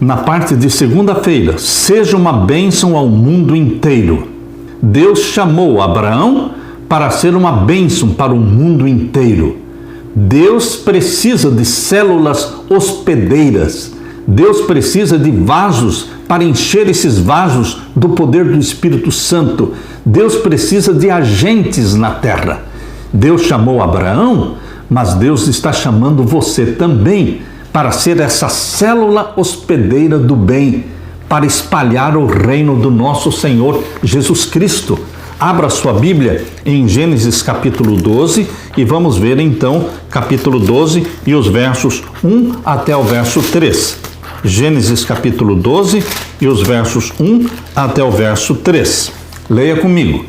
na parte de segunda-feira, seja uma bênção ao mundo inteiro. Deus chamou Abraão para ser uma bênção para o mundo inteiro. Deus precisa de células hospedeiras. Deus precisa de vasos para encher esses vasos do poder do Espírito Santo. Deus precisa de agentes na terra. Deus chamou Abraão, mas Deus está chamando você também para ser essa célula hospedeira do bem, para espalhar o reino do nosso Senhor Jesus Cristo. Abra sua Bíblia em Gênesis capítulo 12 e vamos ver então capítulo 12 e os versos 1 até o verso 3. Gênesis capítulo 12 e os versos 1 até o verso 3. Leia comigo.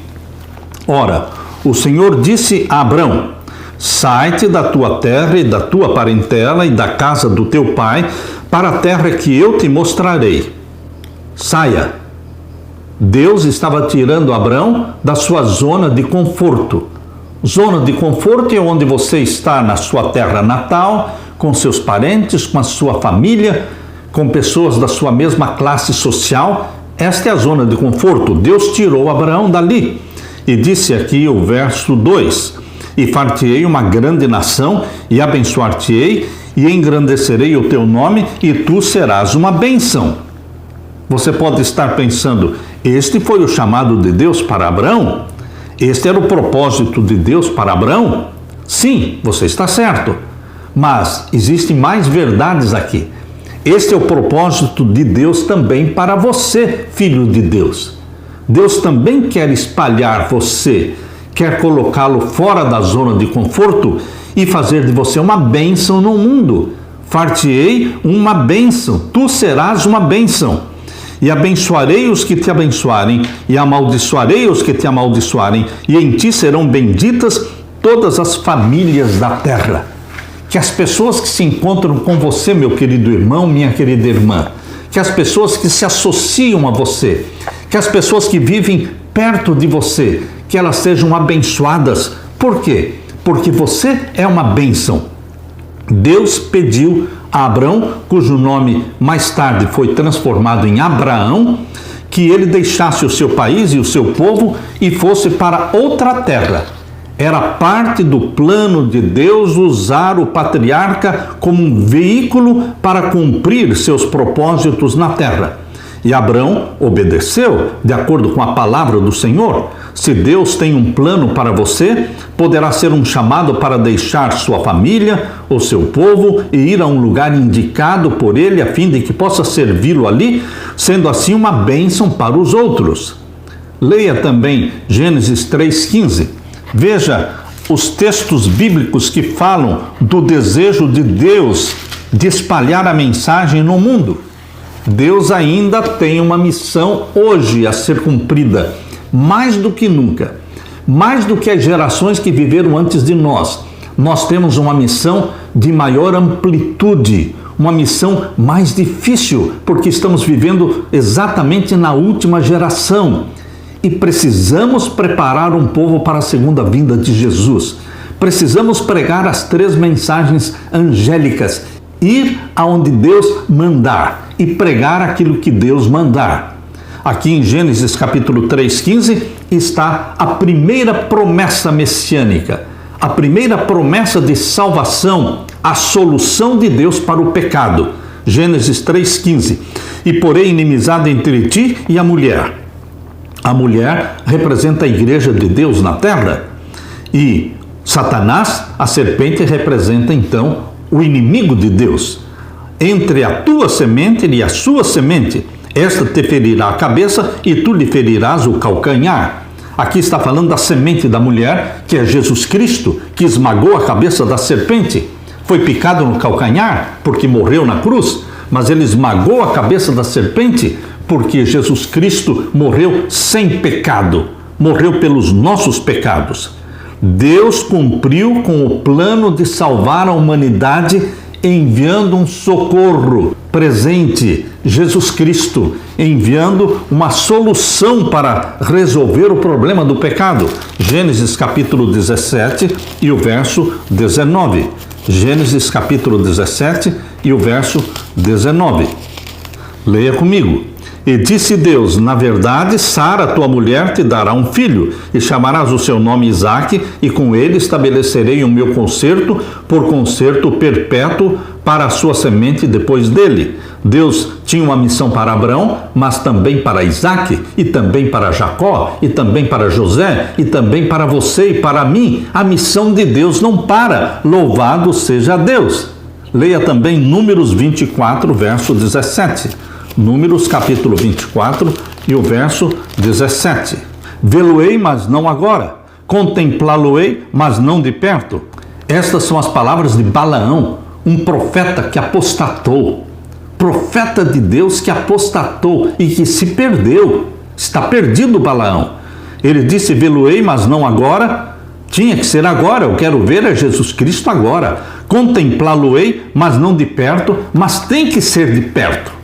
Ora, o Senhor disse a Abrão: sai-te da tua terra e da tua parentela e da casa do teu pai para a terra que eu te mostrarei. Saia. Deus estava tirando Abrão da sua zona de conforto. Zona de conforto é onde você está na sua terra natal, com seus parentes, com a sua família, com pessoas da sua mesma classe social. Esta é a zona de conforto. Deus tirou Abraão dali. E disse aqui o verso 2: e far-te-ei uma grande nação, e abençoar-te-ei, e engrandecerei o teu nome, e tu serás uma bênção. Você pode estar pensando, este foi o chamado de Deus para Abraão? Este era o propósito de Deus para Abraão? Sim, você está certo. Mas existem mais verdades aqui. Este é o propósito de Deus também para você, filho de Deus. Deus também quer espalhar você, quer colocá-lo fora da zona de conforto e fazer de você uma bênção no mundo. Far-te-ei uma bênção, tu serás uma bênção. E abençoarei os que te abençoarem, e amaldiçoarei os que te amaldiçoarem, e em ti serão benditas todas as famílias da terra. Que as pessoas que se encontram com você, meu querido irmão, minha querida irmã, que as pessoas que se associam a você, que as pessoas que vivem perto de você, que elas sejam abençoadas. Por quê? Porque você é uma bênção. Deus pediu a Abrão, cujo nome mais tarde foi transformado em Abraão, que ele deixasse o seu país e o seu povo e fosse para outra terra. Era parte do plano de Deus usar o patriarca como um veículo para cumprir seus propósitos na terra. E Abrão obedeceu de acordo com a palavra do Senhor. Se Deus tem um plano para você, poderá ser um chamado para deixar sua família, o seu povo e ir a um lugar indicado por Ele a fim de que possa servi-lo ali, sendo assim uma bênção para os outros. Leia também Gênesis 3,15. Veja os textos bíblicos que falam do desejo de Deus de espalhar a mensagem no mundo. Deus ainda tem uma missão hoje a ser cumprida, mais do que nunca, mais do que as gerações que viveram antes de nós. Nós temos uma missão de maior amplitude, uma missão mais difícil, porque estamos vivendo exatamente na última geração e precisamos preparar um povo para a segunda vinda de Jesus. Precisamos pregar as 3 mensagens angélicas, ir aonde Deus mandar e pregar aquilo que Deus mandar. Aqui em Gênesis capítulo 3,15 está a primeira promessa messiânica, a primeira promessa de salvação, a solução de Deus para o pecado. Gênesis 3,15. E porém inimizade entre ti e a mulher. A mulher representa a igreja de Deus na terra. E Satanás, a serpente, representa então o inimigo de Deus. Entre a tua semente e a sua semente, esta te ferirá a cabeça e tu lhe ferirás o calcanhar. Aqui está falando da semente da mulher, que é Jesus Cristo, que esmagou a cabeça da serpente. Foi picado no calcanhar porque morreu na cruz, mas ele esmagou a cabeça da serpente porque Jesus Cristo morreu sem pecado, morreu pelos nossos pecados. Deus cumpriu com o plano de salvar a humanidade enviando um socorro presente, Jesus Cristo, enviando uma solução para resolver o problema do pecado. Gênesis capítulo 17 e o verso 19. Gênesis capítulo 17 e o verso 19. Leia comigo. E disse Deus: na verdade, Sara, tua mulher, te dará um filho, e chamarás o seu nome Isaque, e com ele estabelecerei o meu concerto por concerto perpétuo para a sua semente depois dele. Deus tinha uma missão para Abraão, mas também para Isaque, e também para Jacó, e também para José, e também para você e para mim. A missão de Deus não para. Louvado seja Deus! Leia também Números 24, verso 17. Números capítulo 24 e o verso 17. Vê-lo-ei, mas não agora. Contemplá-lo-ei, mas não de perto. Estas são as palavras de Balaão, um profeta que apostatou. Profeta de Deus que apostatou e que se perdeu. Está perdido Balaão. Ele disse: vê-lo-ei, mas não agora. Tinha que ser agora. Eu quero ver a Jesus Cristo agora. Contemplá-lo-ei, mas não de perto. Mas tem que ser de perto.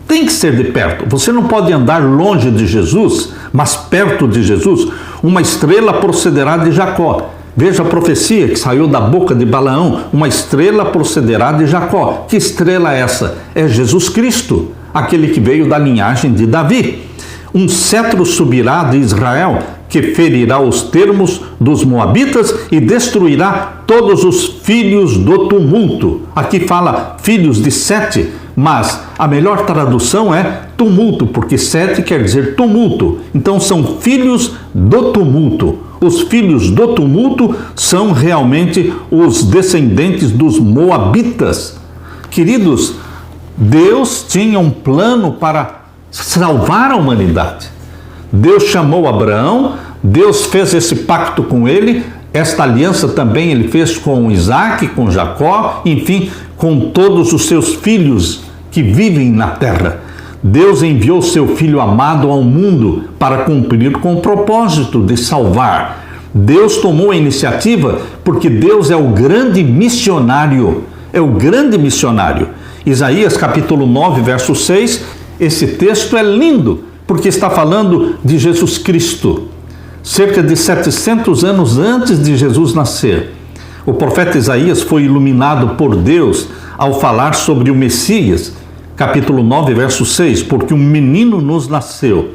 Tem que ser de perto. Você não pode andar longe de Jesus, mas perto de Jesus. Uma estrela procederá de Jacó. Veja a profecia que saiu da boca de Balaão. Uma estrela procederá de Jacó. Que estrela é essa? É Jesus Cristo, aquele que veio da linhagem de Davi. Um cetro subirá de Israel, que ferirá os termos dos moabitas e destruirá todos os filhos do tumulto. Aqui fala filhos de Sete, mas a melhor tradução é tumulto, porque Sete quer dizer tumulto. Então são filhos do tumulto. Os filhos do tumulto são realmente os descendentes dos moabitas. Queridos, Deus tinha um plano para salvar a humanidade. Deus chamou Abraão, Deus fez esse pacto com ele, esta aliança também ele fez com Isaque, com Jacó, enfim, com todos os seus filhos que vivem na terra. Deus enviou seu Filho amado ao mundo para cumprir com o propósito de salvar. Deus tomou a iniciativa porque Deus é o grande missionário, é o grande missionário. Isaías capítulo 9, verso 6, esse texto é lindo, porque está falando de Jesus Cristo. Cerca de 700 anos antes de Jesus nascer, o profeta Isaías foi iluminado por Deus ao falar sobre o Messias. Capítulo 9, verso 6, porque um menino nos nasceu,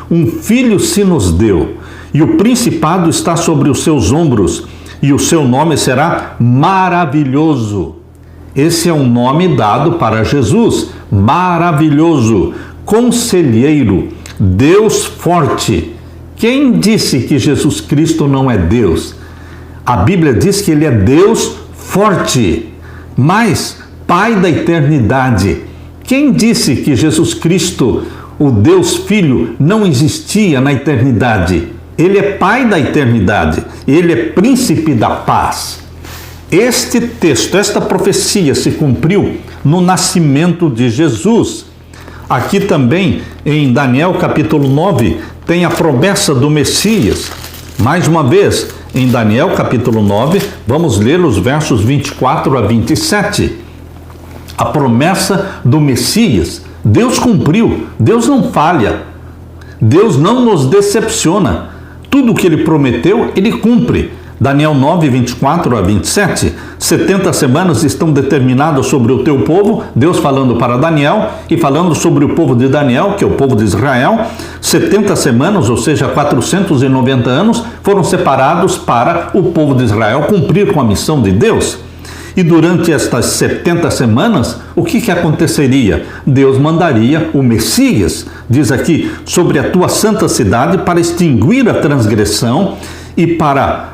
um filho se nos deu, e o principado está sobre os seus ombros, e o seu nome será Maravilhoso. Esse é um nome dado para Jesus, Maravilhoso, Conselheiro, Deus Forte. Quem disse que Jesus Cristo não é Deus? A Bíblia diz que ele é Deus Forte, mas Pai da eternidade. Quem disse que Jesus Cristo, o Deus Filho, não existia na eternidade? Ele é Pai da eternidade, ele é Príncipe da paz. Este texto, esta profecia se cumpriu no nascimento de Jesus. Aqui também, em Daniel capítulo 9, tem a promessa do Messias. Mais uma vez, em Daniel capítulo 9, vamos ler os versos 24 a 27. A promessa do Messias, Deus cumpriu, Deus não falha, Deus não nos decepciona. Tudo o que ele prometeu, ele cumpre. Daniel 9, 24 a 27, 70 semanas estão determinadas sobre o teu povo, Deus falando para Daniel e falando sobre o povo de Daniel, que é o povo de Israel. 70 semanas, ou seja, 490 anos, foram separados para o povo de Israel cumprir com a missão de Deus. E durante estas 70 semanas, o que aconteceria? Deus mandaria o Messias, diz aqui, sobre a tua santa cidade para extinguir a transgressão e para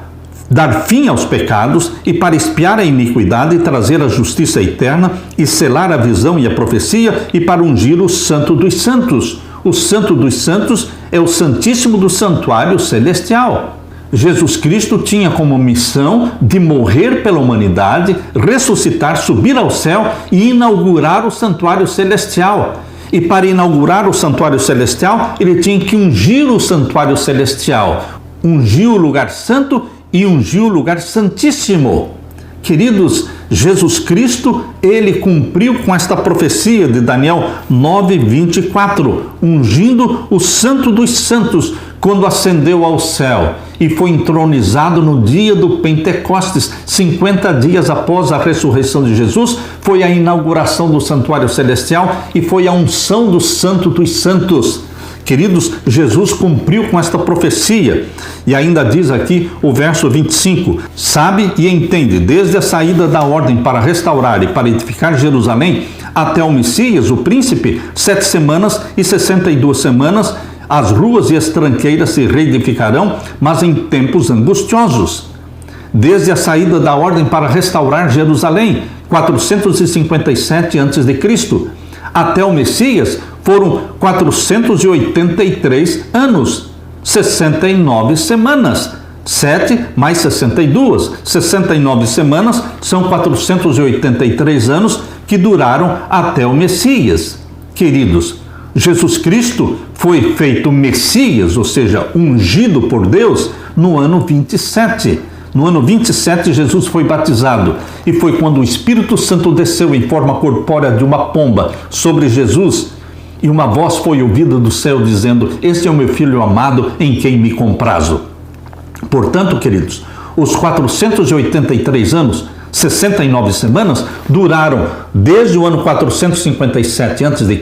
dar fim aos pecados e para expiar a iniquidade e trazer a justiça eterna e selar a visão e a profecia e para ungir o Santo dos Santos. O Santo dos Santos é o Santíssimo do Santuário Celestial. Jesus Cristo tinha como missão de morrer pela humanidade, ressuscitar, subir ao céu e inaugurar o Santuário Celestial. E para inaugurar o Santuário Celestial, ele tinha que ungir o Santuário Celestial, ungir o lugar santo e ungiu o lugar santíssimo. Queridos, Jesus Cristo, ele cumpriu com esta profecia de Daniel 9, 24, ungindo o Santo dos Santos, quando ascendeu ao céu e foi entronizado no dia do Pentecostes, 50 dias após a ressurreição de Jesus, foi a inauguração do santuário celestial e foi a unção do Santo dos Santos. Queridos, Jesus cumpriu com esta profecia. E ainda diz aqui o verso 25, sabe e entende, desde a saída da ordem para restaurar e para edificar Jerusalém, até o Messias, o príncipe, 7 semanas e 62 semanas, as ruas e as tranqueiras se reedificarão, mas em tempos angustiosos. Desde a saída da ordem para restaurar Jerusalém, 457 a.C., até o Messias, foram 483 anos, 69 semanas. 7 mais 62, 69 semanas são 483 anos que duraram até o Messias. Queridos, Jesus Cristo foi feito Messias, ou seja, ungido por Deus, no ano 27. No ano 27, Jesus foi batizado e foi quando o Espírito Santo desceu em forma corpórea de uma pomba sobre Jesus e uma voz foi ouvida do céu dizendo: este é o meu Filho amado em quem me comprazo. Portanto, queridos, os 483 anos, 69 semanas, duraram desde o ano 457 a.C.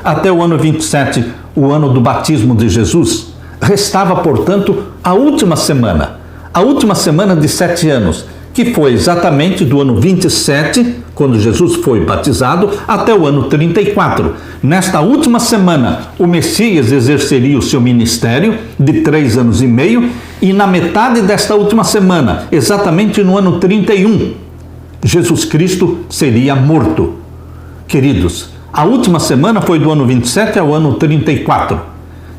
até o ano 27, o ano do batismo de Jesus. Restava, portanto, a última semana de 7 anos, que foi exatamente do ano 27, quando Jesus foi batizado, até o ano 34. Nesta última semana, o Messias exerceria o seu ministério de 3 anos e meio, e na metade desta última semana, exatamente no ano 31, Jesus Cristo seria morto. Queridos, a última semana foi do ano 27 ao ano 34.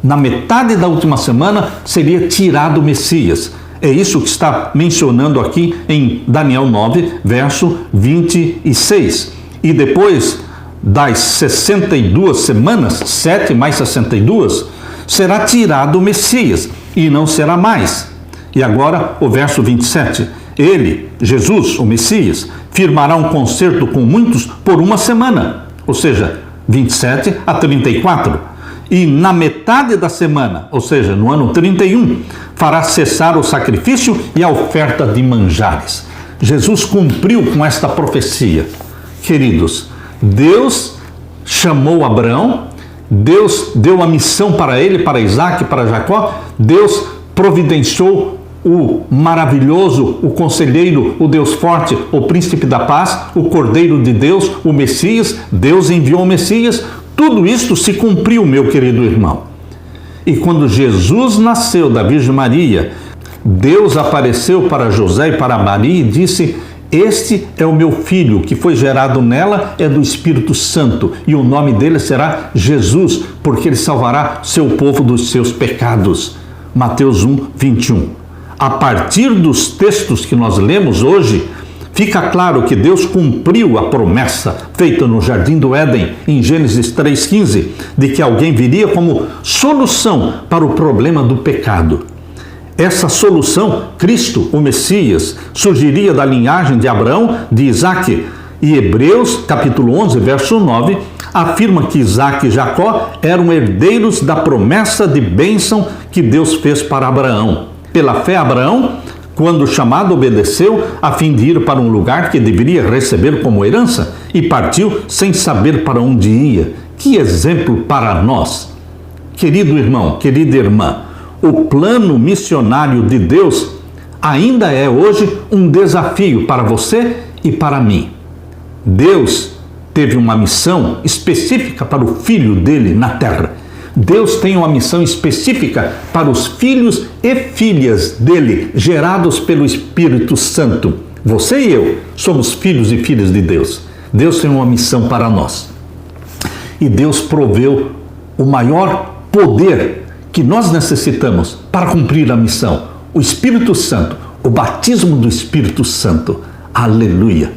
Na metade da última semana seria tirado o Messias. É isso que está mencionando aqui em Daniel 9, verso 26. E depois das 62 semanas, 7 mais 62, será tirado o Messias e não será mais. E agora o verso 27. Ele, Jesus, o Messias, firmará um concerto com muitos por uma semana, ou seja, 27 a 34. E na metade da semana, ou seja, no ano 31, fará cessar o sacrifício e a oferta de manjares. Jesus cumpriu com esta profecia. Queridos, Deus chamou Abraão, Deus deu a missão para ele, para Isaac, para Jacó, Deus providenciou o maravilhoso, o conselheiro, o Deus forte, o príncipe da paz, o Cordeiro de Deus, o Messias, Deus enviou o Messias. Tudo isto se cumpriu, meu querido irmão. E quando Jesus nasceu da Virgem Maria, Deus apareceu para José e para Maria e disse: este é o meu filho, que foi gerado nela, é do Espírito Santo, e o nome dele será Jesus, porque ele salvará seu povo dos seus pecados. Mateus 1, 21. A partir dos textos que nós lemos hoje, fica claro que Deus cumpriu a promessa feita no Jardim do Éden, em Gênesis 3,15, de que alguém viria como solução para o problema do pecado. Essa solução, Cristo, o Messias, surgiria da linhagem de Abraão, de Isaac. E Hebreus, capítulo 11, verso 9, afirma que Isaac e Jacó eram herdeiros da promessa de bênção que Deus fez para Abraão. Pela fé, Abraão, quando chamado, obedeceu a fim de ir para um lugar que deveria receber como herança e partiu sem saber para onde ia. Que exemplo para nós! Querido irmão, querida irmã, o plano missionário de Deus ainda é hoje um desafio para você e para mim. Deus teve uma missão específica para o Filho dele na terra. Deus tem uma missão específica para os filhos e filhas dele, gerados pelo Espírito Santo. Você e eu somos filhos e filhas de Deus. Deus tem uma missão para nós. E Deus proveu o maior poder que nós necessitamos para cumprir a missão: o Espírito Santo, o batismo do Espírito Santo. Aleluia!